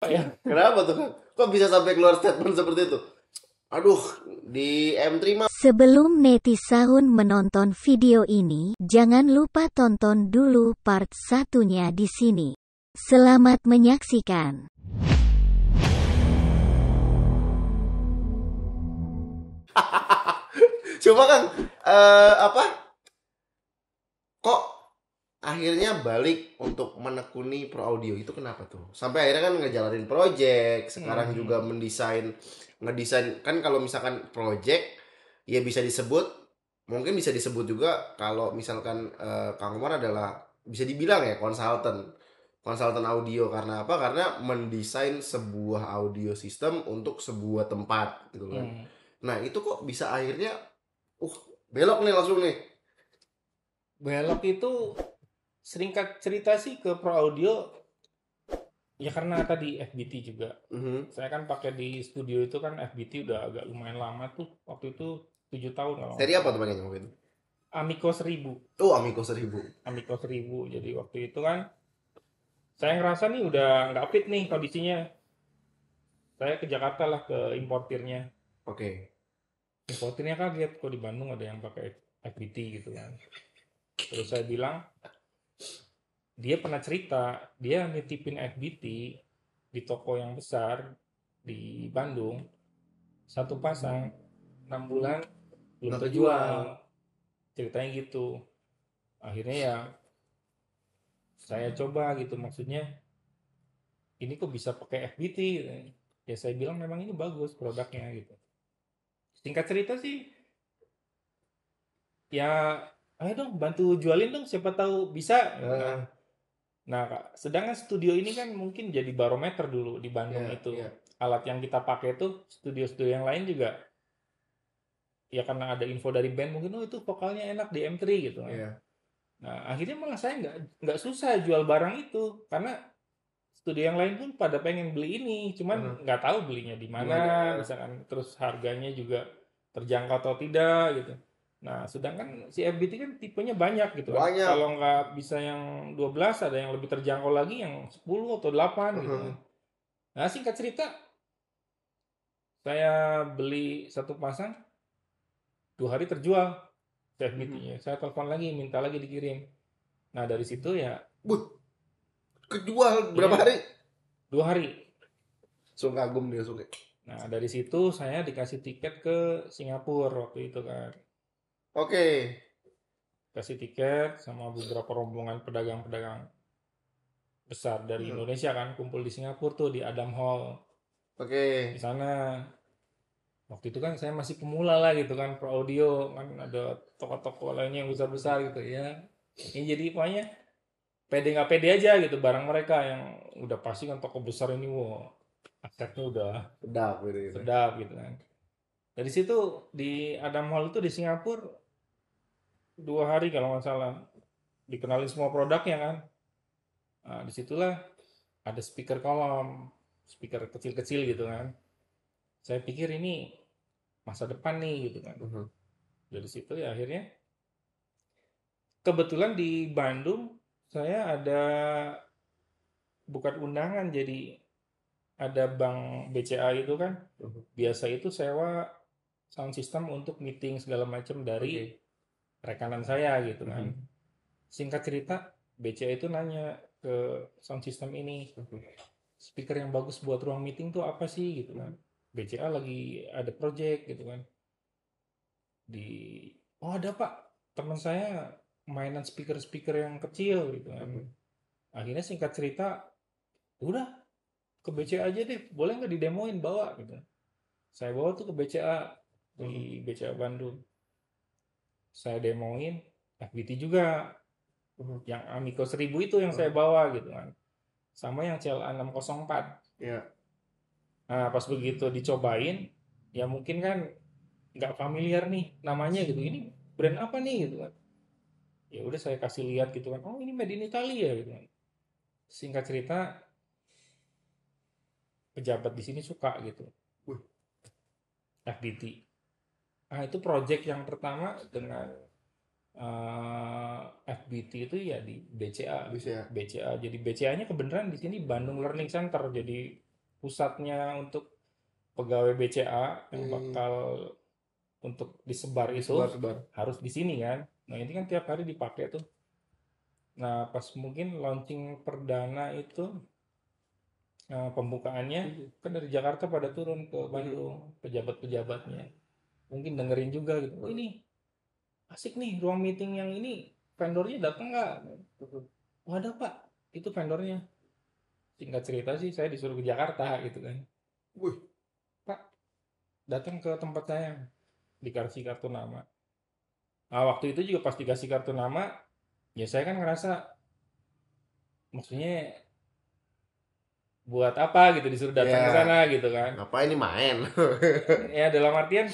ya? Kenapa tuh Kang? Kok bisa sampai keluar statement seperti itu? Aduh, di M3 mah. Sebelum netizen menonton video ini, jangan lupa tonton dulu part satunya di sini. Selamat menyaksikan. Coba Kang, apa? Kok akhirnya balik untuk menekuni pro audio itu kenapa tuh? Sampai akhirnya kan ngejalanin project, sekarang juga ngedesain kan kalau misalkan project ya bisa disebut, mungkin bisa disebut juga kalau misalkan Kang Umar adalah bisa dibilang ya konsultan audio. Karena apa? Karena mendesain sebuah audio system untuk sebuah tempat gitu kan. Nah itu kok bisa akhirnya belok nih langsung nih. Belok itu singkat cerita sih ke pro audio ya karena tadi FBT juga. Saya kan pakai di studio itu kan FBT udah agak lumayan lama tuh. Waktu itu 7 tahun kalau nggak Seri apa salah. tuh pakainya waktu itu? Amico 1000. Oh, Amico 1000. Amico 1000. Jadi waktu itu kan saya ngerasa nih udah nggak fit nih kondisinya. Saya ke Jakarta lah ke importirnya. Oke. Importirnya kaget kok di Bandung ada yang pakai FBT gitu kan. Terus saya bilang, dia pernah cerita dia nitipin FBT di toko yang besar di Bandung, satu pasang 6 bulan belum Nggak terjual. Ceritanya gitu. Akhirnya ya saya coba gitu, maksudnya ini kok bisa pakai FBT. Ya saya bilang memang ini bagus produknya gitu. Singkat cerita sih ya ayo dong bantu jualin dong, siapa tahu bisa. Nah, sedangkan studio ini kan mungkin jadi barometer dulu di Bandung itu. Alat yang kita pakai itu studio-studio yang lain juga ya karena ada info dari band mungkin itu vokalnya enak di M3 gitu kan. Nah, akhirnya malah saya nggak susah jual barang itu karena studio yang lain pun pada pengen beli ini, cuman nggak tahu belinya di mana, misalkan terus harganya juga terjangkau atau tidak gitu. Nah, sedangkan si FBT kan tipenya banyak gitu kan. Banyak. Kalau nggak bisa yang 12, ada yang lebih terjangkau lagi yang 10 atau 8 gitu kan. Nah, singkat cerita, saya beli satu pasang, 2 hari terjual FBT-nya. Saya telepon lagi, minta lagi dikirim. Nah, dari situ ya kejual berapa hari? 2 hari. So kagum dia suka. Nah, dari situ saya dikasih tiket ke Singapura waktu itu kan. Oke. Kasih tiket sama beberapa rombongan pedagang-pedagang besar dari Indonesia kan kumpul di Singapura tuh di Adam Hall. Oke. Di sana waktu itu kan saya masih pemula lah gitu kan, pro audio kan ada toko-toko lainnya yang besar-besar gitu ya. Ini jadi pokoknya pede nggak pede aja gitu, barang mereka yang udah pasti kan toko besar ini wow asetnya udah sedap gitu kan. Dari situ di Adam Hall itu di Singapura 2 hari kalau nggak salah dikenalin semua produknya kan. Nah, disitulah ada speaker kolom, speaker kecil-kecil gitu kan. Saya pikir ini masa depan nih gitu kan. Dari situ ya akhirnya kebetulan di Bandung saya ada bukan undangan, jadi ada bank BCA itu kan. Biasa itu sewa sound system untuk meeting segala macam dari rekanan saya gitu kan. Singkat cerita BCA itu nanya ke sound system ini, speaker yang bagus buat ruang meeting tuh apa sih gitu kan. BCA lagi ada project gitu kan. Oh ada pak, teman saya mainan speaker-speaker yang kecil gitu kan. Akhirnya singkat cerita, udah ke BCA aja deh, boleh nggak didemoin bawa gitu. Saya bawa tuh ke BCA di BCA Bandung. Saya demoin FBT juga. Yang Amico 1000 itu yang saya bawa gitu kan. Sama yang CLA 604. Nah, pas begitu dicobain, ya mungkin kan nggak familiar nih namanya gitu. Ini brand apa nih gitu kan. Ya udah saya kasih lihat gitu kan. Oh, ini made in Italy ya gitu kan. Singkat cerita pejabat di sini suka gitu. FBT. Nah, itu project yang pertama dengan FBT itu ya di BCA. BCA. Jadi BCA-nya kebenaran di sini Bandung Learning Center. Jadi pusatnya untuk pegawai BCA yang bakal untuk disebar itu Sebar. harus di sini kan. Nah ini kan tiap hari dipakai tuh. Nah pas mungkin launching perdana itu pembukaannya kan dari Jakarta pada turun ke Bandung pejabat-pejabatnya. Mungkin dengerin juga gitu. Oh ini asik nih ruang meeting yang ini vendornya datang nggak? Wadah Pak, itu vendornya. Singkat cerita sih saya disuruh ke Jakarta gitu kan. Wih, Pak, datang ke tempat saya, dikasih kartu nama. Nah, waktu itu juga pas dikasih kartu nama, ya saya kan ngerasa, maksudnya buat apa gitu disuruh datang ke ya sana gitu kan. ngapain ini main? Ya dalam artian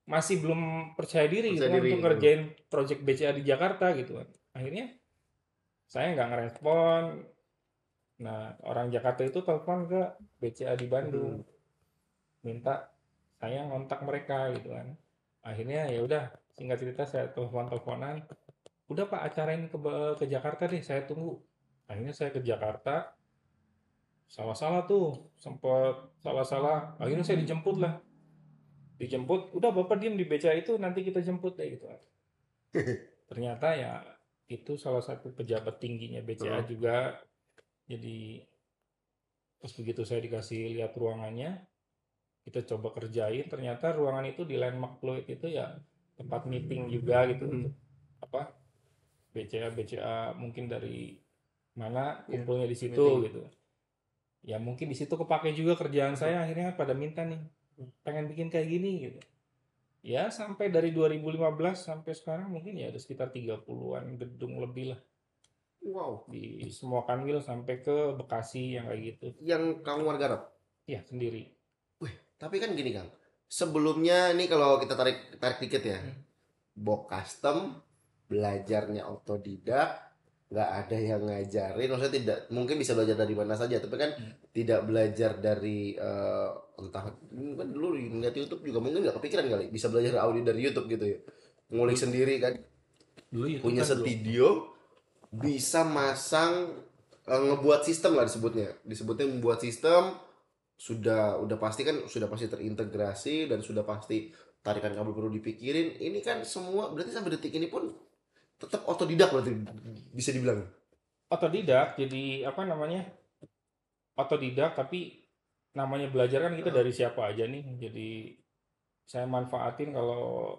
masih belum percaya diri gitu Percaya kan diri. untuk ngerjain project BCA di Jakarta gitu kan. Akhirnya saya nggak ngerespon. Nah, orang Jakarta itu telepon ke BCA di Bandung, minta saya ngontak mereka gitu kan. Akhirnya ya udah, singkat cerita saya teleponan, udah Pak acara ini ke Jakarta deh, saya tunggu. Akhirnya saya ke Jakarta, salah-salah tuh, sempat salah-salah. Akhirnya saya dijemput lah, dijemput. Udah Bapak diem di BCA itu, nanti kita jemput deh gitu. Ternyata ya itu salah satu pejabat tingginya BCA juga. Jadi pas begitu saya dikasih lihat ruangannya, kita coba kerjain. Ternyata ruangan itu di Landmark Fluid itu ya tempat meeting juga gitu untuk apa BCA mungkin dari mana kumpulnya di situ meeting. gitu. Ya mungkin di situ kepake juga kerjaan saya, akhirnya pada minta nih pengen bikin kayak gini gitu. Ya sampai dari 2015 sampai sekarang mungkin ya ada sekitar 30-an gedung lebih lah Wow, di semua Kanwil sampai ke Bekasi yang kayak gitu. yang kamu garap. Ya sendiri. Wih, tapi kan gini Kang. Sebelumnya ini kalau kita tarik tarik dikit ya. Box custom, belajarnya otodidak, nggak ada yang ngajarin. Maksudnya tidak, mungkin bisa belajar dari mana saja, tapi kan tidak belajar dari entah kan dulu ngeliat YouTube juga mungkin nggak kepikiran kali bisa belajar audio dari YouTube gitu ya. Ngulik sendiri kan, Dulu YouTube punya kan belum. studio, bisa masang ngebuat sistem lah disebutnya membuat sistem, udah pasti kan sudah pasti terintegrasi dan sudah pasti tarikan kabel perlu dipikirin. Ini kan semua berarti sampai detik ini pun tetap otodidak berarti bisa dibilang. Otodidak, jadi apa namanya? Otodidak, tapi namanya belajar kan kita dari siapa aja nih. Jadi saya manfaatin kalau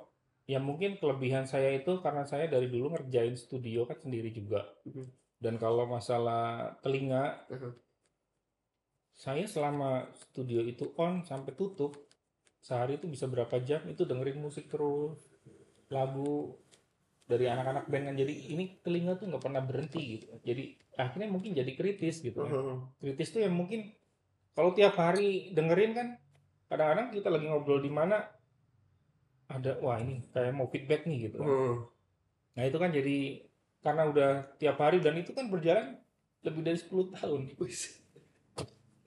ya mungkin kelebihan saya itu karena saya dari dulu ngerjain studio kan sendiri juga. Dan kalau masalah telinga, saya selama studio itu on sampai tutup, sehari itu bisa berapa jam itu dengerin musik terus, lagu dari anak-anak band kan. Jadi ini telinga tuh nggak pernah berhenti gitu. Jadi akhirnya mungkin jadi kritis gitu kan. Kritis tuh yang mungkin kalau tiap hari dengerin kan, kadang-kadang kita lagi ngobrol di mana ada wah ini kayak mau feedback nih gitu kan. Nah itu kan jadi karena udah tiap hari dan itu kan berjalan lebih dari 10 tahun.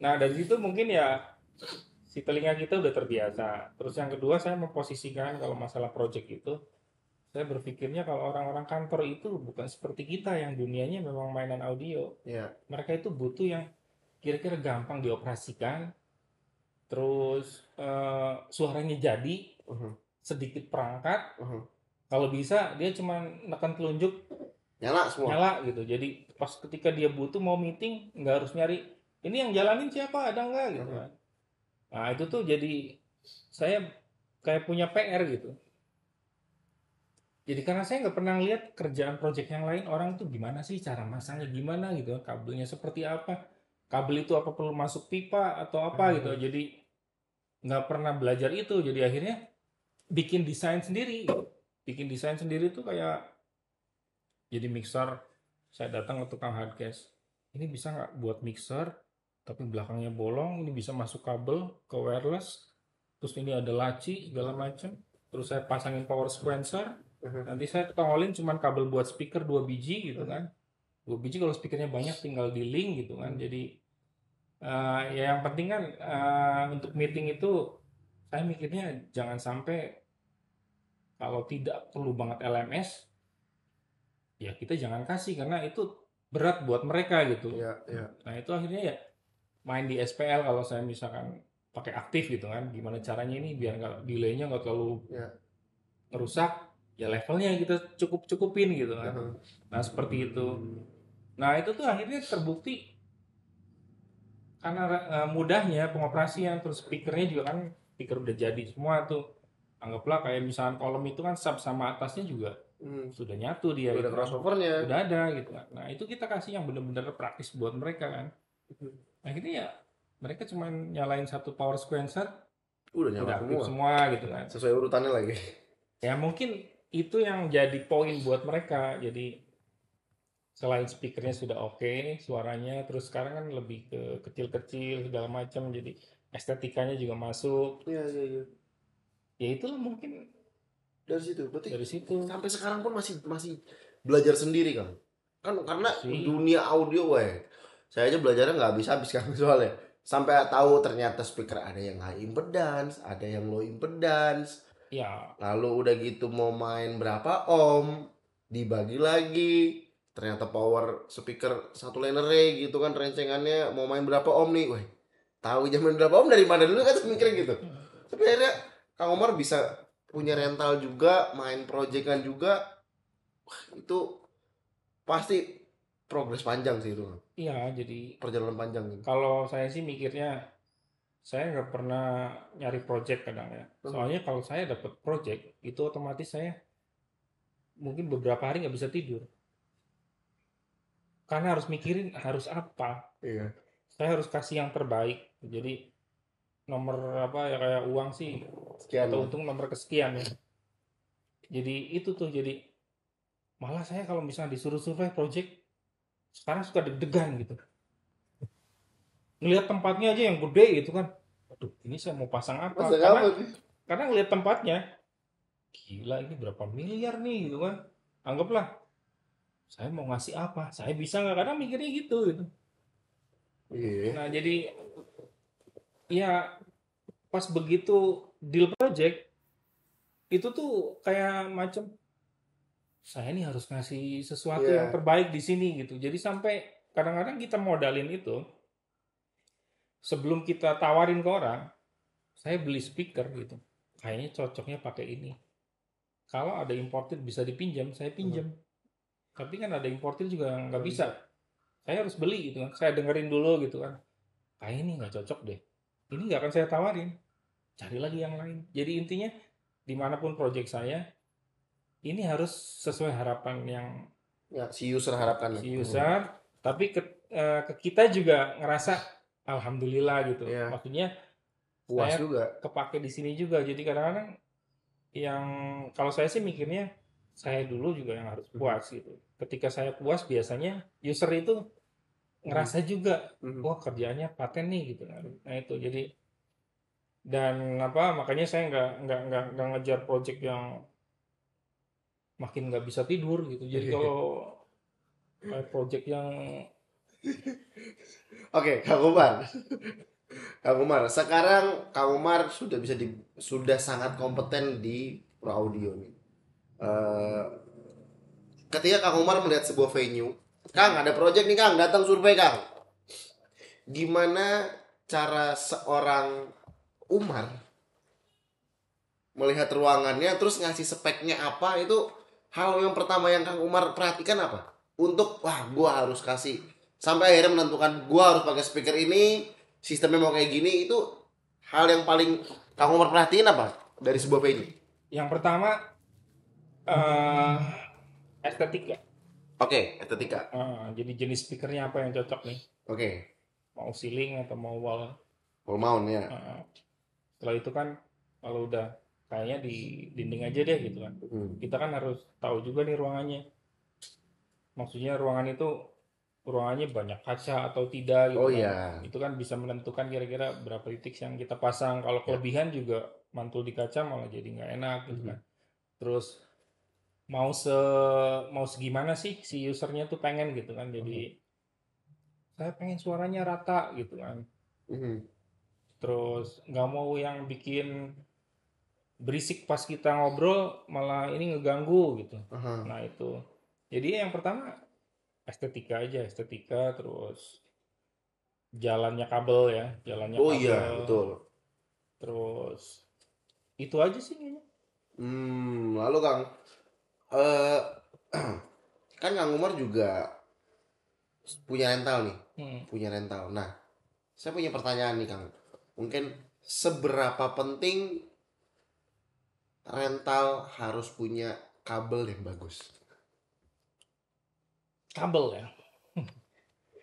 Nah dari situ mungkin ya si telinga kita udah terbiasa. Terus yang kedua saya memposisikan kalau masalah project itu, saya berpikirnya kalau orang-orang kantor itu bukan seperti kita yang dunianya memang mainan audio. Ya. Mereka itu butuh yang kira-kira gampang dioperasikan, terus suaranya jadi, sedikit perangkat. Kalau bisa dia cuma nekan telunjuk Nyala semua. nyala gitu. Jadi pas ketika dia butuh mau meeting nggak harus nyari ini yang jalanin siapa ada nggak gitu kan. Nah itu tuh jadi saya kayak punya PR gitu. Jadi karena saya nggak pernah lihat kerjaan project yang lain orang tuh gimana sih cara masangnya gimana gitu, kabelnya seperti apa, kabel itu apa perlu masuk pipa atau apa gitu. Jadi nggak pernah belajar itu. Jadi akhirnya bikin desain sendiri. Bikin desain sendiri tuh kayak jadi mixer. Saya datang ke tukang hardcase. Ini bisa nggak buat mixer tapi belakangnya bolong, ini bisa masuk kabel ke wireless, terus ini ada laci segala macam, terus saya pasangin power sequencer, nanti saya tongolin cuman kabel buat speaker 2 biji gitu kan, 2 biji kalau speakernya banyak tinggal di link gitu kan. Jadi ya yang penting kan untuk meeting itu saya mikirnya jangan sampai kalau tidak perlu banget LMS ya kita jangan kasih karena itu berat buat mereka gitu. Ya. Nah itu akhirnya ya main di SPL kalau saya misalkan pakai aktif gitu kan, gimana caranya ini biar nggak delaynya nggak terlalu Ya. rusak, ya levelnya kita cukupin gitu kan. Nah seperti itu. Nah itu tuh akhirnya terbukti karena mudahnya pengoperasian, terus speakernya juga kan speaker udah jadi semua tuh. Anggaplah kayak misalkan kolom itu kan sub sama atasnya juga sudah nyatu dia Udah gitu kan. crossovernya. Udah ada gitu kan. Nah itu kita kasih yang bener-bener praktis buat mereka kan. Akhirnya ya mereka cuma nyalain satu power sequencer, Udah nyala udah aktif semua. semua gitu kan. Sesuai urutannya lagi. Ya mungkin itu yang jadi poin buat mereka. Jadi selain speakernya sudah oke, suaranya, terus sekarang kan lebih ke kecil-kecil segala macam, jadi estetikanya juga masuk. Iya. Ya itulah mungkin Dari situ. Berarti dari situ sampai sekarang pun masih belajar sendiri kan? Kan karena sih. dunia audio, saya aja belajarnya nggak habis-habis kan soalnya. Sampai tahu ternyata speaker ada yang high impedance, ada yang low impedance. Ya, Lalu udah gitu mau main berapa ohm, dibagi lagi. Ternyata power speaker satu lane array gitu kan rencengannya mau main berapa ohm nih. Wah, tahu zaman berapa ohm dari mana dulu kan mikirnya gitu. Tapi akhirnya Kang Omar bisa punya rental juga, main proyekan juga. Wah, itu pasti progres panjang sih itu. iya. Jadi Perjalanan panjang gitu. kalau saya sih mikirnya, saya nggak pernah nyari project kadang ya. Soalnya kalau saya dapat project, itu otomatis saya mungkin beberapa hari nggak bisa tidur. Karena harus mikirin harus apa. Iya. Saya harus kasih yang terbaik. Jadi nomor apa ya kayak uang sih Sekian. atau untung nomor kesekian ya. Jadi itu tuh jadi malah saya kalau misalnya disuruh survei project sekarang suka deg-degan gitu. Ngelihat tempatnya aja yang gede gitu kan. Aduh, ini saya mau pasang apa? Masa Karena kapan? karena ngelihat tempatnya, gila ini berapa miliar nih gitu kan. Anggaplah saya mau ngasih apa? Saya bisa nggak? Kadang mikirnya gitu. Iya. Nah, jadi ya pas begitu deal project itu tuh kayak macam saya ini harus ngasih sesuatu yang Iya. terbaik di sini gitu. Jadi sampai kadang-kadang kita modalin itu sebelum kita tawarin ke orang, saya beli speaker gitu. Kayaknya cocoknya pakai ini. Kalau ada imported bisa dipinjam, saya pinjam. Tapi kan ada imported juga nggak bisa. Saya harus beli gitu kan. Saya dengerin dulu gitu kan. Kayak ini nggak cocok deh. Ini nggak akan saya tawarin. Cari lagi yang lain. Jadi intinya dimanapun project saya, ini harus sesuai harapan yang Ya, si user harapkan. si user, tapi ke kita juga ngerasa alhamdulillah gitu. Iya. Maksudnya Puas saya juga. kepake di sini juga. Jadi kadang-kadang yang kalau saya sih mikirnya saya dulu juga yang harus puas gitu. Ketika saya puas biasanya user itu ngerasa juga, wah kerjaannya paten nih gitu kan. Nah itu jadi dan apa makanya saya nggak ngejar project yang makin nggak bisa tidur gitu. Jadi kalau kayak project yang Oke, Kang Umar. Kang Umar, sekarang Kang Umar sudah sangat kompeten di pro audio nih. Eh, ketika Kang Umar melihat sebuah venue, Kang ada project nih Kang, datang survei Kang. Gimana cara seorang Umar melihat ruangannya terus ngasih speknya apa itu hal yang pertama yang Kang Umar perhatikan apa? Untuk gua harus kasih sampai akhirnya menentukan gua harus pakai speaker ini, sistemnya mau kayak gini itu hal yang paling Kang Umar perhatiin apa dari sebuah venue? yang pertama eh estetika. Oke, estetika. Jadi jenis speakernya apa yang cocok nih? Oke, Mau ceiling atau mau wall? full mount ya. Setelah itu kan kalau udah kayaknya di dinding aja deh gitu kan. Kita kan harus tahu juga nih ruangannya. Maksudnya ruangannya banyak kaca atau tidak gitu Oh kan. iya. Itu kan bisa menentukan kira-kira berapa titik yang kita pasang. Kalau kelebihan juga mantul di kaca malah jadi nggak enak gitu kan. Terus mau segimana sih si usernya tuh pengen gitu kan. Jadi saya pengen suaranya rata gitu kan. Terus nggak mau yang bikin berisik pas kita ngobrol malah ini ngeganggu gitu. Nah itu. Jadi yang pertama estetika aja, estetika terus jalannya kabel ya, jalannya Oh kabel. iya, betul. Terus itu aja sih kayaknya. Lalu Kang, eh kan Kang Umar juga punya rental nih, Hmm. punya rental. Nah, saya punya pertanyaan nih Kang. Mungkin seberapa penting rental harus punya kabel yang bagus? Kabel ya.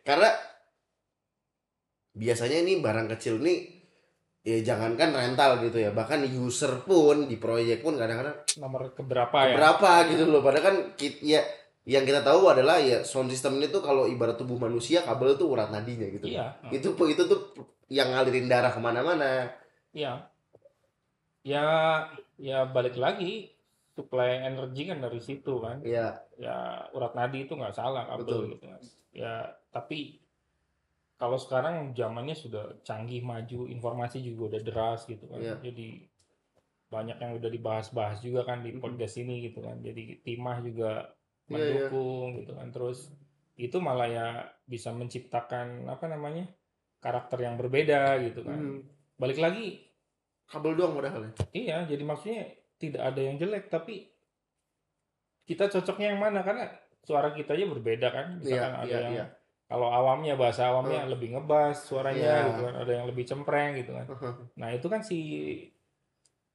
Karena biasanya ini barang kecil nih, ya jangankan rental gitu ya, bahkan user pun di proyek pun kadang-kadang Nomor keberapa ya? keberapa gitu loh. Padahal kan ya yang kita tahu adalah ya sound system ini tuh kalau ibarat tubuh manusia, kabel tuh urat nadinya gitu kan. Iya. Itu tuh yang ngalirin darah kemana-mana. Iya. Ya, ya balik lagi, suplai energi kan dari situ kan. Ya, Ya urat nadi itu nggak salah kabel betul. gitu kan. Ya tapi kalau sekarang zamannya sudah canggih, maju, informasi juga udah deras gitu kan. Ya. Jadi banyak yang udah dibahas-bahas juga kan di Mhm. podcast ini gitu kan. Jadi timah juga Iya, iya. mendukung gitu kan. Terus itu malah ya bisa menciptakan apa namanya, karakter yang berbeda gitu kan. Hmm, Balik lagi, kabel doang padahal ya. iya, jadi maksudnya tidak ada yang jelek, tapi kita cocoknya yang mana, karena suara kita aja berbeda kan. Iya, Misalkan ada iya, yang iya. kalau awamnya, bahasa awamnya Heeh. lebih ngebass suaranya gitu Iya. kan, ada yang lebih cempreng gitu kan. Heeh, Nah itu kan si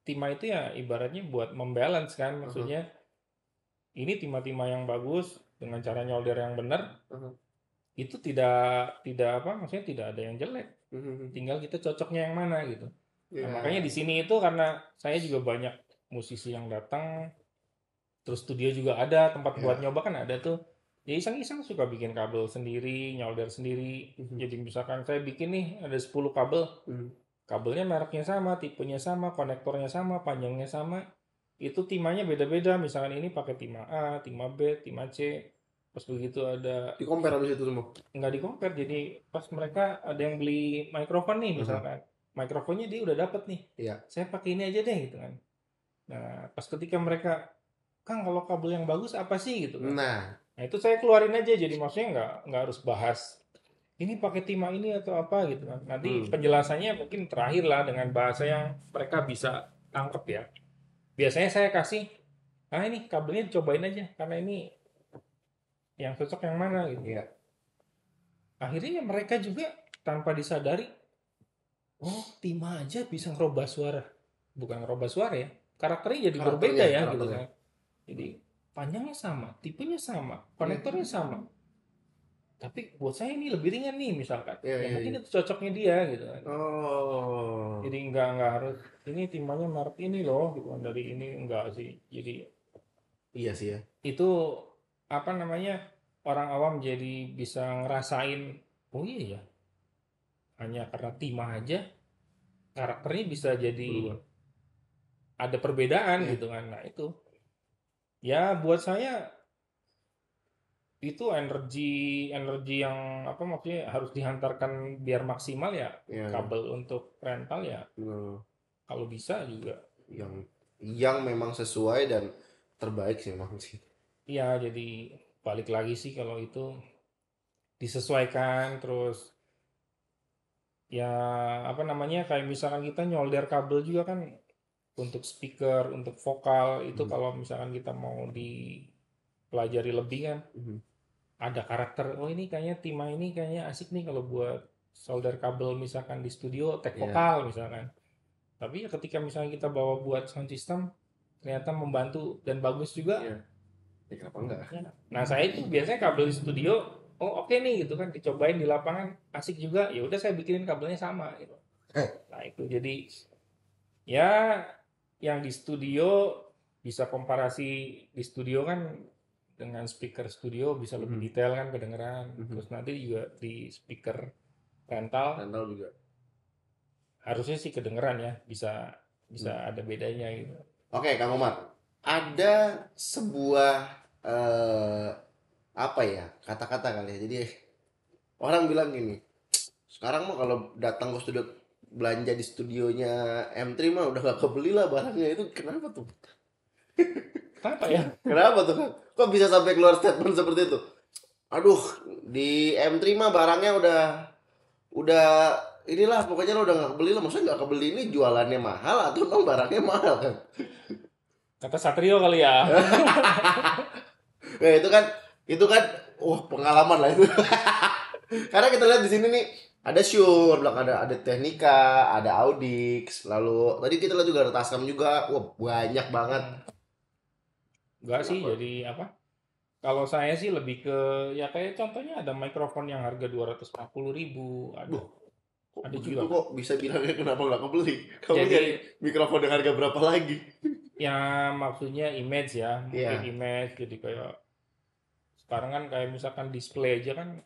Tima itu ya ibaratnya buat membalance kan, heeh, maksudnya ini Tima-Tima yang bagus dengan cara nyolder yang benar, heeh. itu tidak tidak apa, maksudnya tidak ada yang jelek, Mhm. tinggal kita cocoknya yang mana gitu. Nah makanya Iya. di sini itu karena saya juga banyak musisi yang datang, terus studio juga ada, tempat buat Iya. nyoba kan ada tuh. Ya iseng-iseng suka bikin kabel sendiri, nyolder sendiri. Mhm. Jadi misalkan saya bikin nih ada 10 kabel, Mhm. kabelnya mereknya sama, tipenya sama, konektornya sama, panjangnya sama. Itu timanya beda-beda. Misalkan ini pakai tima A, tima B, tima C. Pas begitu ada Di compare habis itu semua. nggak di compare. Jadi pas mereka ada yang beli mikrofon nih Heeh. misalkan, mikrofonnya dia udah dapet nih. Iya. Saya pakai ini aja deh gitu kan. Nah, pas ketika mereka, Kang kalau kabel yang bagus apa sih gitu kan. Nah, Nah itu saya keluarin aja, jadi maksudnya nggak harus bahas ini pakai timah ini atau apa gitu kan. Nanti hmm. penjelasannya mungkin terakhir lah dengan bahasa yang mereka bisa tangkep ya. Biasanya saya kasih, ini kabelnya cobain aja karena ini yang cocok yang mana gitu. Iya. Akhirnya mereka juga tanpa disadari, oh timah aja bisa ngerubah suara. Bukan ngerubah suara ya, karakternya jadi berbeda ya gitu karakternya. kan. Jadi panjangnya sama, tipenya sama, Iya. konektornya sama. Tapi buat saya ini lebih ringan nih misalkan. Iya, Ya iya, mungkin iya. itu cocoknya dia gitu kan. Oh. Jadi nggak harus ini timbannya merek ini loh gitu kan, dari ini enggak sih. Jadi Iya sih ya. itu apa namanya, orang awam jadi bisa ngerasain, oh iya ya, hanya karena timah aja karakternya bisa jadi Berubah. ada perbedaan Iya. gitu kan. Nah itu ya buat saya itu energi energi yang apa, maksudnya harus dihantarkan biar maksimal ya. Iya. Kabel untuk rental ya Hmm. kalau bisa juga Yang memang sesuai dan terbaik sih memang sih. iya. Jadi balik lagi sih, kalau itu disesuaikan terus ya, apa namanya, kayak misalkan kita nyolder kabel juga kan untuk speaker, untuk vokal itu, Mhm. kalau misalkan kita mau dipelajari lebih kan Mhm. ada karakter, oh ini kayaknya Tima ini kayaknya asik nih kalau buat solder kabel misalkan di studio tag Iya. vokal misalkan. Tapi ya ketika misalnya kita bawa buat sound system ternyata membantu dan bagus juga. Iya. Ya, kenapa enggak? Nah saya itu biasanya kabel di studio, oh oke nih gitu kan, dicobain di lapangan asik juga, ya udah saya bikinin kabelnya sama gitu. Nah itu jadi ya, yang di studio bisa komparasi, di studio kan dengan speaker studio bisa lebih Mhm. detail kan kedengeran. Mhm. Terus nanti juga di speaker rental Rental juga. harusnya sih kedengeran ya, bisa ada bedanya gitu. Oke, Kang Omar. Ada sebuah apa ya? Kata-kata kali ya. Jadi orang bilang gini, sekarang mah kalau datang ke studio belanja di studionya M3 mah udah gak kebeli lah barangnya. Itu kenapa tuh? Apa ya? Kenapa tuh, Kang? Kok bisa sampai keluar statement seperti itu? Aduh, di M3 mah barangnya udah inilah pokoknya lo udah nggak kebeli lah. Maksudnya nggak kebeli ini jualannya mahal atau memang barangnya mahal kan? Kata Satrio kali ya. Ya itu kan wah pengalaman lah itu. Karena kita lihat di sini nih ada Shure, belakang ada Technica, ada Audix, lalu tadi kita lihat juga ada Tascam juga. Wah, banyak banget. Enggak sih, Kenapa? jadi apa? Kalau saya sih lebih ke ya kayak contohnya ada mikrofon yang harga 240.000 ada. Duh, kok Ada begitu juga. kok bisa bilangnya kenapa nggak kebeli? Kamu Jadi nyari mikrofon dengan harga berapa lagi? ya maksudnya image ya, mungkin Iya. image jadi kayak sekarang kan kayak misalkan display aja kan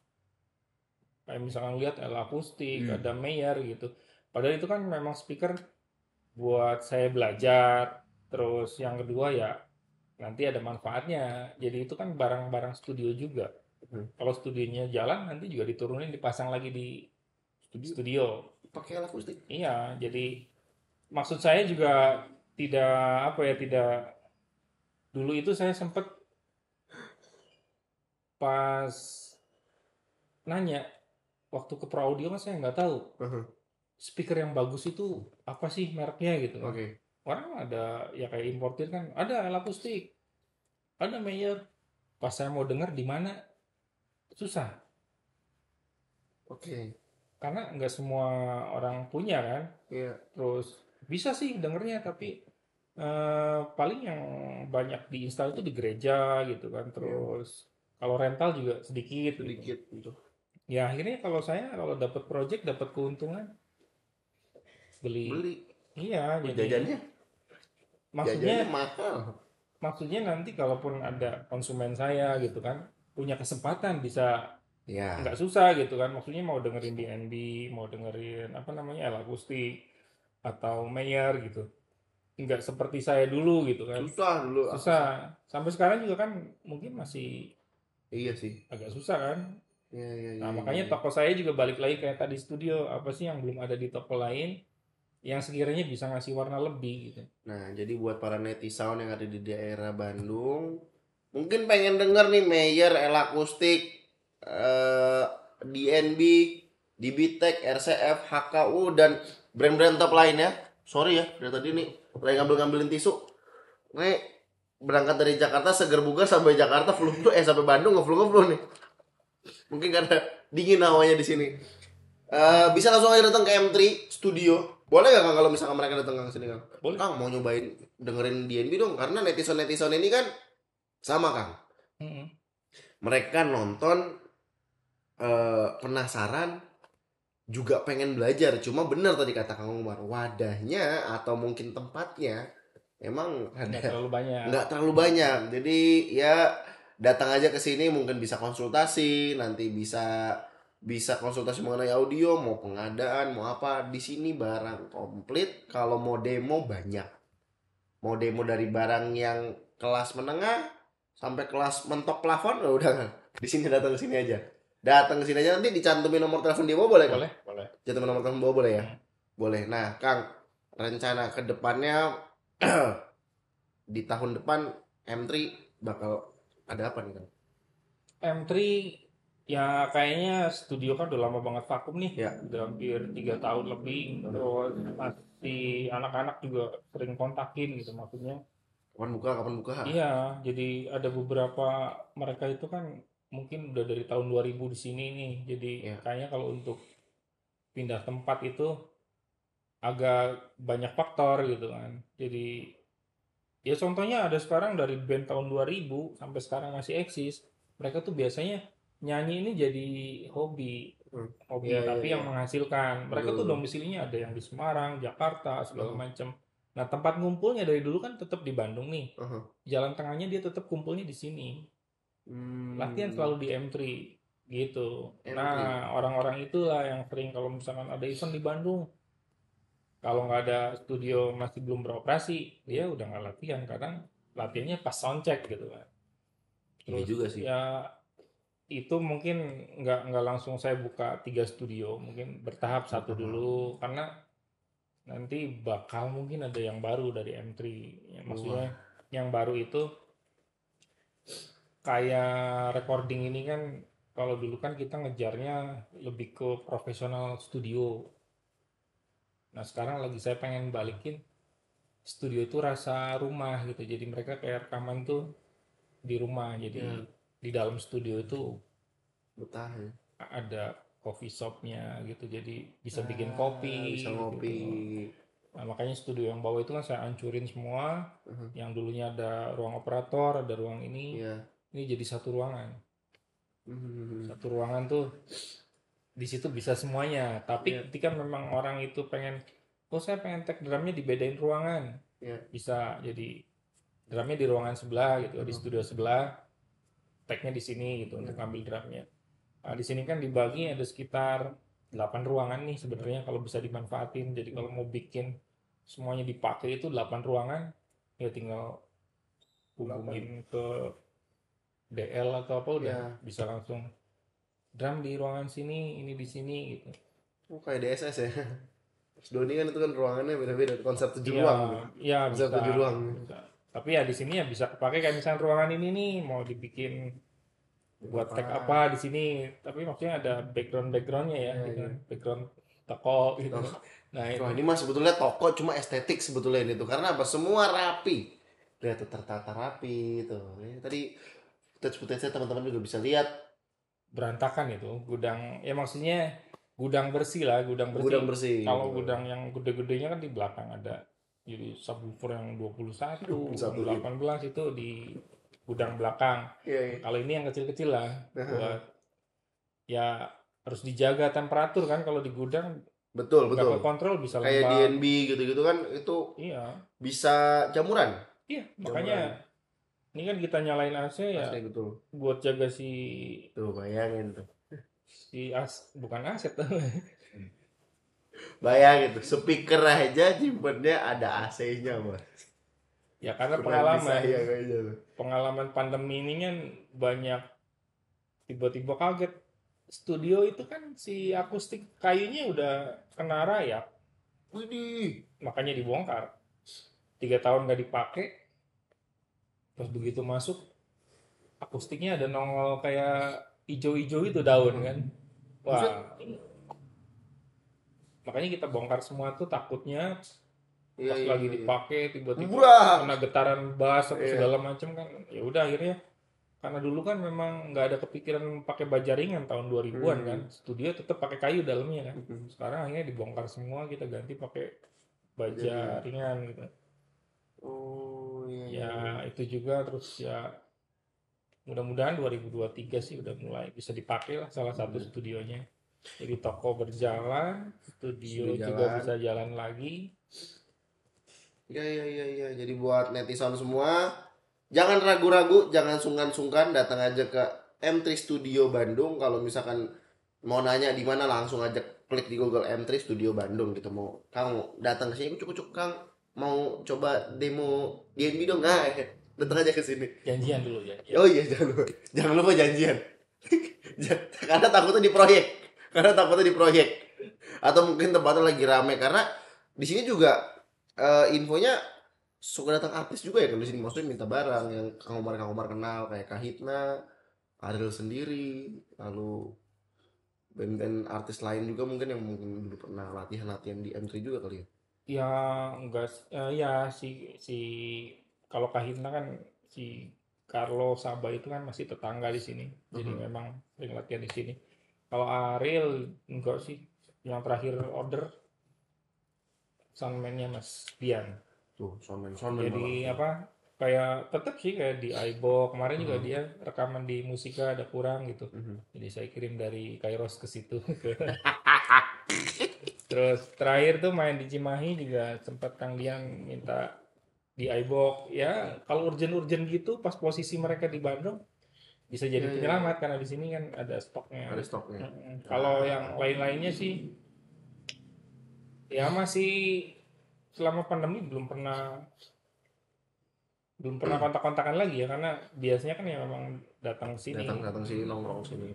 kayak misalkan lihat akustik, ada Mayer gitu. Padahal itu kan memang speaker buat saya belajar. Terus yang kedua ya nanti ada manfaatnya. Jadi itu kan barang-barang studio juga. Kalau studionya jalan nanti juga diturunin dipasang lagi di studio. Pakai alat akustik. Iya, jadi maksud saya juga tidak apa ya tidak dulu itu saya sempat pas nanya waktu ke Pro Audio kan saya nggak tahu speaker yang bagus itu apa sih mereknya gitu kan. Oke. Orang ada ya kayak importir kan ada akustik, ada Mayer. Pas saya mau dengar di mana susah Oke. karena nggak semua orang punya kan. Iya. Terus bisa sih dengernya tapi paling yang banyak diinstal itu di gereja gitu kan. Terus kalau rental juga sedikit gitu. Sedikit gitu. Ya akhirnya kalau saya kalau dapat project dapat keuntungan beli. Beli. Iya, jadi Jajannya maksudnya mahal. nanti kalaupun ada konsumen saya gitu kan punya kesempatan bisa Ya. nggak susah gitu kan. Maksudnya mau dengerin DNB, mau dengerin apa namanya akustik atau Mayer gitu. Nggak seperti saya dulu gitu kan. Susah dulu. Susah. Sampai sekarang juga kan mungkin masih Iya sih. agak susah kan. Iya. Nah, makanya toko saya juga balik lagi kayak tadi studio. Apa sih yang belum ada di toko lain yang sekiranya bisa ngasih warna lebih gitu. Nah, jadi buat para netizen yang ada di daerah Bandung, mungkin pengen denger nih Mayer, Elakustik, DNB, DBTech, RCF, HKU, dan brand-brand top lainnya. Sorry ya, dari tadi nih lagi ngambil-ngambilin tisu. Nih berangkat dari Jakarta seger bugar sampai Jakarta flu-flu sampai Bandung ngeflu-ngeflu nih. Mungkin karena dingin hawanya di sini. Bisa langsung aja datang ke M3 Studio. Boleh gak Kang kalau misalkan mereka datang ke sini Kang? Boleh. Kang mau nyobain dengerin DNB dong karena netizen ini kan sama Kang. Mereka nonton penasaran juga pengen belajar. Cuma benar tadi kata Kang Umar, wadahnya atau mungkin tempatnya emang Nggak terlalu banyak. nggak terlalu banyak. Jadi ya datang aja ke sini mungkin bisa konsultasi, nanti bisa konsultasi mengenai audio, mau pengadaan, mau apa. Di sini barang komplit. Kalau mau demo banyak. Mau demo dari barang yang kelas menengah sampai kelas mentok plafon, udah kan. Di sini datang ke sini aja. Datang ke sini aja nanti dicantumin nomor telepon dia boleh kan? Boleh. Cantumin nomor telepon boleh ya? Boleh. Nah, Kang, rencana ke depannya di tahun depan M3 bakal ada apa nih Kang? M3 ya kayaknya studio kan udah lama banget vakum nih. Ya. Udah hampir 3 tahun lebih. Terus masih anak-anak juga sering kontakin gitu maksudnya. Kapan buka? Iya, jadi ada beberapa mereka itu kan mungkin udah dari tahun 2000 di sini nih. Jadi kayaknya kalau untuk pindah tempat itu agak banyak faktor gitu kan. Jadi ya contohnya ada sekarang dari band tahun 2000 sampai sekarang masih eksis. Mereka tuh biasanya nyanyi ini jadi hobi tapi yang menghasilkan. Mereka tuh domisilinya ada yang di Semarang, Jakarta, segala macam. Nah, tempat ngumpulnya dari dulu kan tetap di Bandung nih. Jalan tengahnya dia tetap kumpulnya di sini. Latihan selalu di M3 gitu. Nah, orang-orang itulah yang sering kalau misalkan ada event di Bandung, kalau nggak ada studio masih belum beroperasi, dia udah nggak latihan. Kadang latihannya pas soundcheck gitu kan. Terus juga sih. ya itu mungkin nggak langsung saya buka 3 studio, mungkin bertahap satu dulu karena nanti bakal mungkin ada yang baru dari M3 ya, maksudnya yang baru itu kayak recording ini kan Kalau dulu kan kita ngejarnya lebih ke profesional studio. Nah, sekarang lagi saya pengen balikin studio itu rasa rumah gitu. Jadi mereka kayak rekaman tuh di rumah. Jadi Ya, di dalam studio itu betah ya. ada coffee shopnya gitu. Jadi bisa bikin Bisa kopi ngopi. gitu. Nah, makanya studio yang bawah itu kan saya hancurin semua. Uh-huh. Yang dulunya ada ruang operator, ada ruang ini. Iya. Ini jadi satu ruangan. Hmm. Satu ruangan tuh di situ bisa semuanya. Tapi Iya. ketika memang orang itu pengen, oh saya pengen tag drumnya dibedain ruangan, Iya. bisa. Jadi drumnya di ruangan sebelah gitu, di studio sebelah, tagnya di sini gitu untuk ngambil drumnya. Nah, di sini kan dibagi ada sekitar 8 ruangan nih sebenarnya kalau bisa dimanfaatin. Jadi kalau mau bikin semuanya dipakai itu 8 ruangan, ya tinggal hubungin ke DL atau apa udah Iya. bisa langsung drum di ruangan sini, ini di sini gitu. Oh, kayak DSS ya. Mas Doni kan itu kan ruangannya beda-beda, konsep 7 Iya, ruang gitu. iya Konsep bisa, 7 ruang. bisa. Tapi ya di sini ya bisa kepake kayak misalnya ruangan ini nih mau dibikin buat tag apa di sini. Tapi maksudnya ada backgroundnya ya, Iya, gitu iya. kan. Background toko gitu. Toko. Nah itu Wah, ini mah sebetulnya toko cuma estetik sebetulnya ini tuh. Karena apa? Semua rapi. Lihat tuh tertata rapi tuh. Ya, tadi footage-footage teman-teman juga bisa lihat. berantakan itu gudang. Ya maksudnya gudang bersih lah, gudang bersih. Gudang bersih. Kalau gudang yang gede-gedenya kan di belakang ada. Jadi subwoofer yang 21, 18 itu di gudang belakang. Iya, iya. Kalau ini yang kecil-kecil lah buat ya harus dijaga temperatur kan kalau di gudang Betul, nggak betul. kekontrol bisa Kayak lembab. DNB gitu-gitu kan itu Iya, bisa jamuran. iya makanya ini kan kita nyalain AC ya Asli betul. buat jaga si Tuh bayangin tuh. bukan aset Bayangin tuh, speaker aja jimpennya ada AC-nya, Mas. ya karena Pernah bisa ya kayaknya tuh. pengalaman pandemi ini kan banyak tiba-tiba kaget studio itu kan si akustik kayunya udah kena rayap Widih. makanya dibongkar 3 tahun nggak dipakai terus begitu masuk akustiknya ada nongol kayak ijo-ijo itu daun kan wah makanya kita bongkar semua tuh takutnya Iya, pas iya, lagi iya. dipakai tiba-tiba Murah. kena getaran bass atau Iya. segala macam kan ya udah akhirnya karena dulu kan memang nggak ada kepikiran pakai baja ringan tahun 2000-an kan studio tetap pakai kayu dalamnya kan sekarang akhirnya dibongkar semua kita ganti pakai baja ringan gitu Oh, iya. ya itu juga terus ya mudah-mudahan 2023 sih udah mulai bisa dipakai lah salah satu studionya jadi toko berjalan studio Studio juga jalan. bisa jalan lagi. Iya, iya, iya, iya. Jadi buat netizen semua, jangan ragu-ragu, jangan sungkan-sungkan, datang aja ke M3 Studio Bandung. Kalau misalkan mau nanya di mana langsung aja klik di Google M3 Studio Bandung gitu. Mau Kang mau datang ke sini, cukup Kang mau coba demo DNB dong. Nah, datang aja ke sini. Janjian dulu ya. Oh iya, jangan lupa janjian. Karena takutnya di proyek. Atau mungkin tempatnya lagi rame karena di sini juga infonya suka datang artis juga ya kan di sini maksudnya minta barang yang Kang Omar kenal kayak Kahitna, Ariel sendiri, lalu band-band artis lain juga mungkin yang mungkin dulu pernah latihan di M3 juga kali ya. Ya enggak ya si kalau Kahitna kan si Carlo Saba itu kan masih tetangga di sini. Jadi memang sering latihan di sini. Kalau Ariel enggak sih. Yang terakhir order soundman-nya Mas Dian. Tuh, soundman Jadi apa? Kayak tetap sih kayak di iBox kemarin juga dia rekaman di Musika ada kurang gitu. Jadi saya kirim dari Kairos ke situ. Terus terakhir tuh main di Cimahi juga sempat Kang Dian minta di iBox ya kalau urgent gitu pas posisi mereka di Bandung bisa jadi penyelamat karena di sini kan ada stoknya. Ada stoknya. Kalau yang lain-lainnya sih ya masih selama pandemi belum pernah kontak-kontakan lagi ya karena biasanya kan ya memang datang sini. Datang sini nongkrong sini.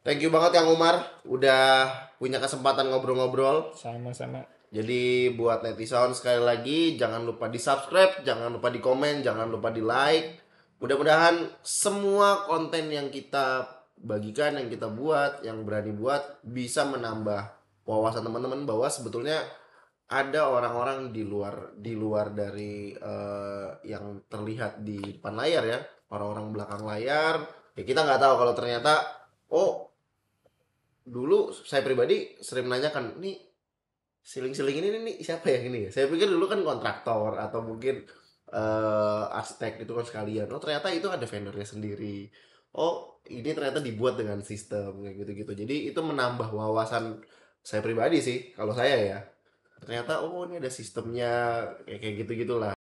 Thank you banget Kang Umar udah punya kesempatan ngobrol-ngobrol. Sama-sama. Jadi buat netizen sekali lagi jangan lupa di-subscribe, jangan lupa di-komen, jangan lupa di-like. Mudah-mudahan semua konten yang kita bagikan, yang kita buat, yang berani buat bisa menambah wawasan teman-teman bahwa sebetulnya ada orang-orang di luar dari yang terlihat di depan layar ya, orang-orang belakang layar. Ya kita nggak tahu kalau ternyata oh dulu saya pribadi sering menanyakan nih siling-siling ini nih siapa yang ini ya? Saya pikir dulu kan kontraktor atau mungkin arsitek itu kan sekalian. Oh ternyata itu ada vendornya sendiri. Oh ini ternyata dibuat dengan sistem kayak gitu-gitu. Jadi itu menambah wawasan saya pribadi sih kalau saya ya. Ternyata oh ini ada sistemnya kayak gitu-gitulah.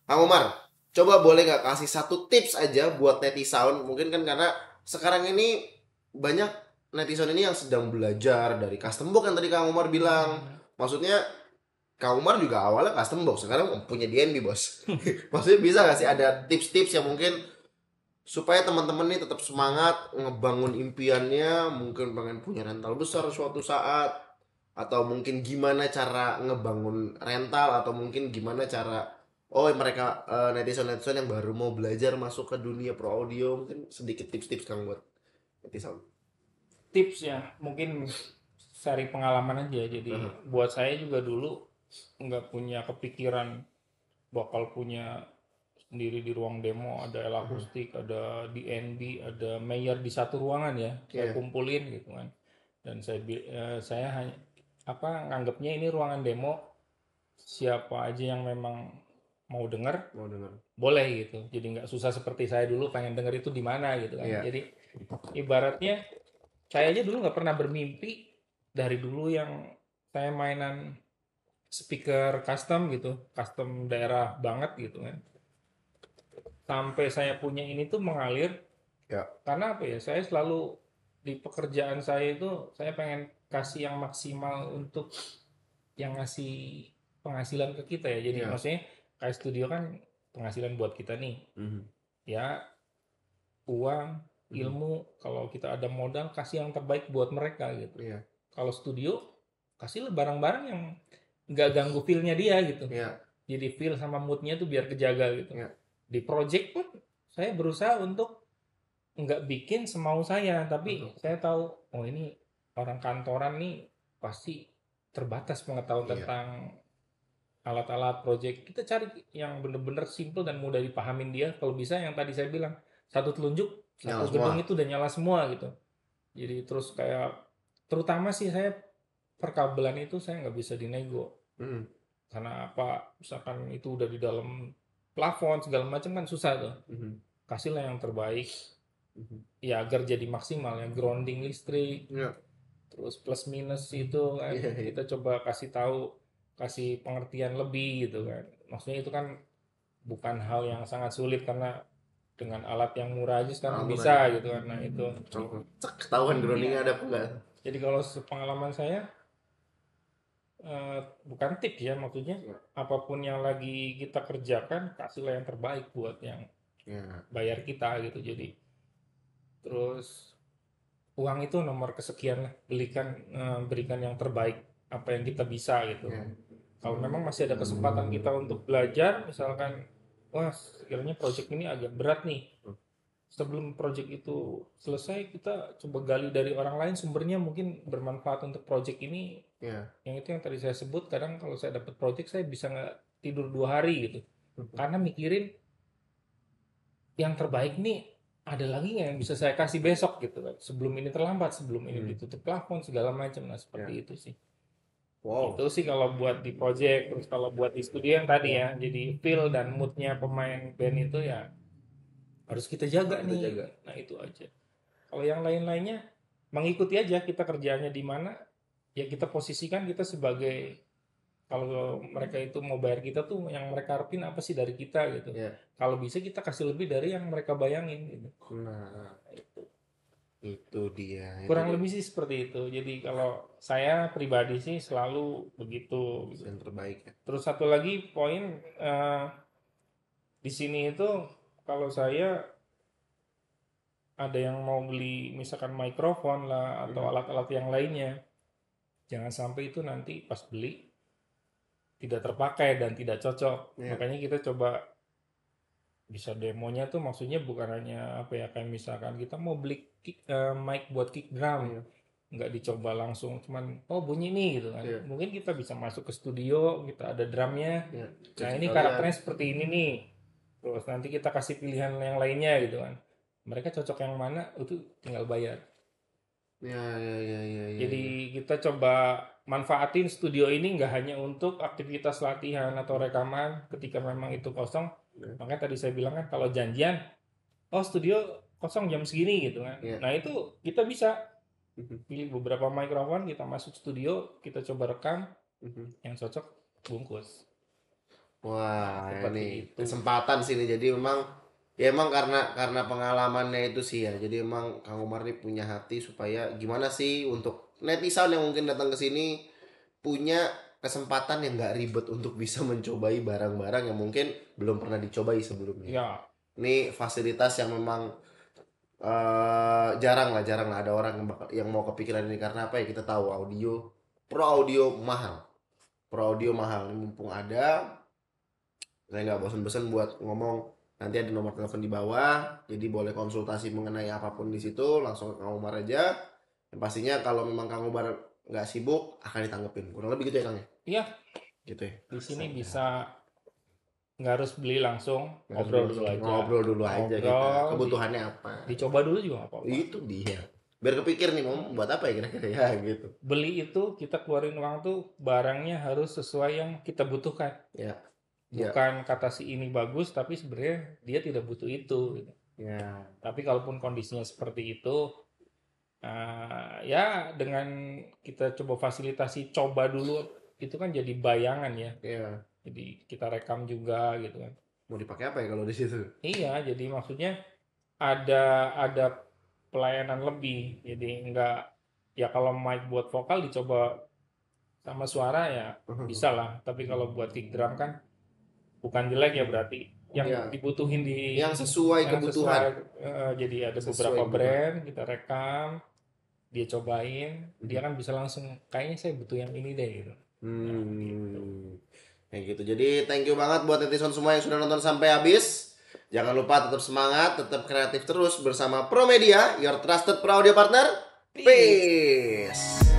Kang Umar, coba boleh nggak kasih satu tips aja buat netizen? Mungkin kan karena sekarang ini banyak netizen ini yang sedang belajar dari custom box yang tadi Kang Umar bilang. Maksudnya Kang Umar juga awalnya custom box, sekarang punya DNB bos. Maksudnya bisa nggak sih ada tips-tips yang mungkin supaya teman-teman ini tetap semangat ngebangun impiannya, mungkin pengen punya rental besar suatu saat, atau mungkin gimana cara ngebangun rental, atau mungkin gimana cara oh mereka netizen-netizen yang baru mau belajar masuk ke dunia pro audio, mungkin sedikit tips-tips Kang buat netizen. Tips ya mungkin dari pengalaman aja. Jadi buat saya juga dulu nggak punya kepikiran bakal punya sendiri di ruang demo, ada el akustik, ada DNB, ada Mayer di satu ruangan ya. Saya kumpulin gitu kan. Dan saya hanya nganggapnya ini ruangan demo, siapa aja yang memang mau dengar boleh gitu. Jadi nggak susah seperti saya dulu pengen denger itu di mana gitu kan. Jadi ibaratnya saya aja dulu nggak pernah bermimpi dari dulu yang saya mainan speaker custom gitu, custom daerah banget gitu kan. Sampai saya punya ini tuh mengalir karena apa ya? Saya selalu di pekerjaan saya itu saya pengen kasih yang maksimal untuk yang ngasih penghasilan ke kita ya. Jadi maksudnya kayak studio kan penghasilan buat kita nih. Ya uang, ilmu, kalau kita ada modal kasih yang terbaik buat mereka gitu. Kalau studio kasih barang-barang yang nggak ganggu feel-nya dia gitu. Jadi feel sama mood-nya tuh biar kejaga gitu. Di project pun saya berusaha untuk nggak bikin semau saya, tapi saya tahu oh ini orang kantoran nih pasti terbatas pengetahuan tentang alat-alat project. Kita cari yang bener-bener simple dan mudah dipahamin dia. Kalau bisa yang tadi saya bilang satu telunjuk satu gedung itu udah nyala semua gitu. Jadi terus kayak terutama sih saya perkabelan itu saya nggak bisa dinego. Karena apa? Misalkan itu udah di dalam plafon segala macam kan susah tuh. Kasihlah yang terbaik. Ya agar jadi maksimal ya, grounding listrik. Terus plus minus itu kan kita coba kasih tahu, kasih pengertian lebih gitu kan. Maksudnya itu kan bukan hal yang sangat sulit karena dengan alat yang murah aja sekarang bisa gitu kan. Nah itu ketahuan groundingnya ada apa enggak. Jadi kalau sepengalaman saya bukan tips ya, maksudnya apapun yang lagi kita kerjakan kasihlah yang terbaik buat yang bayar kita gitu. Jadi terus uang itu nomor kesekian lah, berikan yang terbaik apa yang kita bisa gitu. Kalau memang masih ada kesempatan kita untuk belajar, misalkan wah sekiranya project ini agak berat nih, sebelum project itu selesai kita coba gali dari orang lain sumbernya mungkin bermanfaat untuk project ini. Yang itu yang tadi saya sebut, kadang kalau saya dapat project saya bisa nggak tidur 2 hari gitu karena mikirin yang terbaik nih ada lagi nggak yang bisa saya kasih besok gitu kan, sebelum ini terlambat, sebelum ini ditutup plafon segala macam. Nah seperti itu sih. Itu sih kalau buat di project. Terus kalau buat di studio yang tadi ya, jadi feel dan moodnya pemain band itu ya harus kita jaga nih. Nah itu aja. Kalau yang lain-lainnya mengikuti aja, kita kerjaannya di mana ya kita posisikan kita sebagai, kalau mereka itu mau bayar kita tuh yang mereka harapin apa sih dari kita gitu. Kalau bisa kita kasih lebih dari yang mereka bayangin gitu. Nah itu dia. Kurang lebih sih seperti itu. Jadi kalau saya pribadi sih selalu begitu. Yang terbaik ya. Terus satu lagi poin di sini itu kalau saya ada yang mau beli misalkan mikrofon lah atau alat-alat yang lainnya, jangan sampai itu nanti pas beli tidak terpakai dan tidak cocok. Makanya kita coba Bisa demonya tuh maksudnya bukan hanya apa ya, kayak misalkan kita mau beli mic buat kick drum, nggak dicoba langsung, cuman oh bunyi nih gitu kan. Iya. Mungkin kita bisa masuk ke studio, kita ada drumnya. Iya. Nah Cek ini sekalian. karakternya seperti ini nih. Terus nanti kita kasih pilihan yang lainnya gitu kan. Mereka cocok yang mana itu tinggal bayar. Ya. Jadi kita coba manfaatin studio ini nggak hanya untuk aktivitas latihan atau rekaman ketika memang itu kosong. Makanya tadi saya bilang kan kalau janjian, oh studio kosong jam segini gitu kan. Iya. Nah itu kita bisa pilih beberapa mikrofon, kita masuk studio, kita coba rekam, yang cocok bungkus. Wah, Seperti ini itu. kesempatan sih ini. Jadi memang ya emang karena pengalamannya itu sih ya. Jadi emang Kang Umar ini punya hati supaya gimana sih untuk netizen yang mungkin datang ke sini punya kesempatan yang nggak ribet untuk bisa mencobai barang-barang yang mungkin belum pernah dicobai sebelumnya. Ya, Ini fasilitas yang memang jarang lah ada orang yang mau kepikiran ini karena apa ya, kita tahu pro audio mahal. Ini mumpung ada, saya nggak bosan-bosan buat ngomong, nanti ada nomor telepon di bawah, jadi boleh konsultasi mengenai apapun di situ langsung ke Kang Umar aja. Yang pastinya kalau memang Kang Umar nggak sibuk akan ditanggepin, kurang lebih gitu ya Kang ya. iya. Gitu ya. Di sini bisa nggak harus beli langsung, ngobrol dulu aja. Ngobrol dulu aja kita. Ngobrol, Kebutuhannya apa? dicoba dulu juga nggak apa-apa. Itu dia. Biar kepikir nih mau buat apa ya kira-kira ya gitu. Beli itu kita keluarin uang tuh barangnya harus sesuai yang kita butuhkan. Ya. Bukan kata si ini bagus tapi sebenarnya dia tidak butuh itu gitu. Ya. Tapi kalaupun kondisinya seperti itu, ya dengan kita coba fasilitasi coba dulu itu kan jadi bayangan ya. Ya. Jadi kita rekam juga gitu kan. Mau dipakai apa ya kalau di situ? Iya, jadi maksudnya ada pelayanan lebih. Jadi enggak, ya kalau mic buat vokal dicoba sama suara ya bisa lah. Tapi kalau buat kick drum kan bukan jelek ya berarti. Yang Iya. dibutuhin Yang sesuai kebutuhan. jadi ada Sesuai beberapa kebutuhan. brand kita rekam, dia cobain, dia kan bisa langsung kayaknya saya butuh yang ini deh gitu. Kayak gitu. Jadi thank you banget buat netizen semua yang sudah nonton sampai habis. Jangan lupa tetap semangat, tetap kreatif terus bersama Promedia, your trusted pro audio partner. Peace.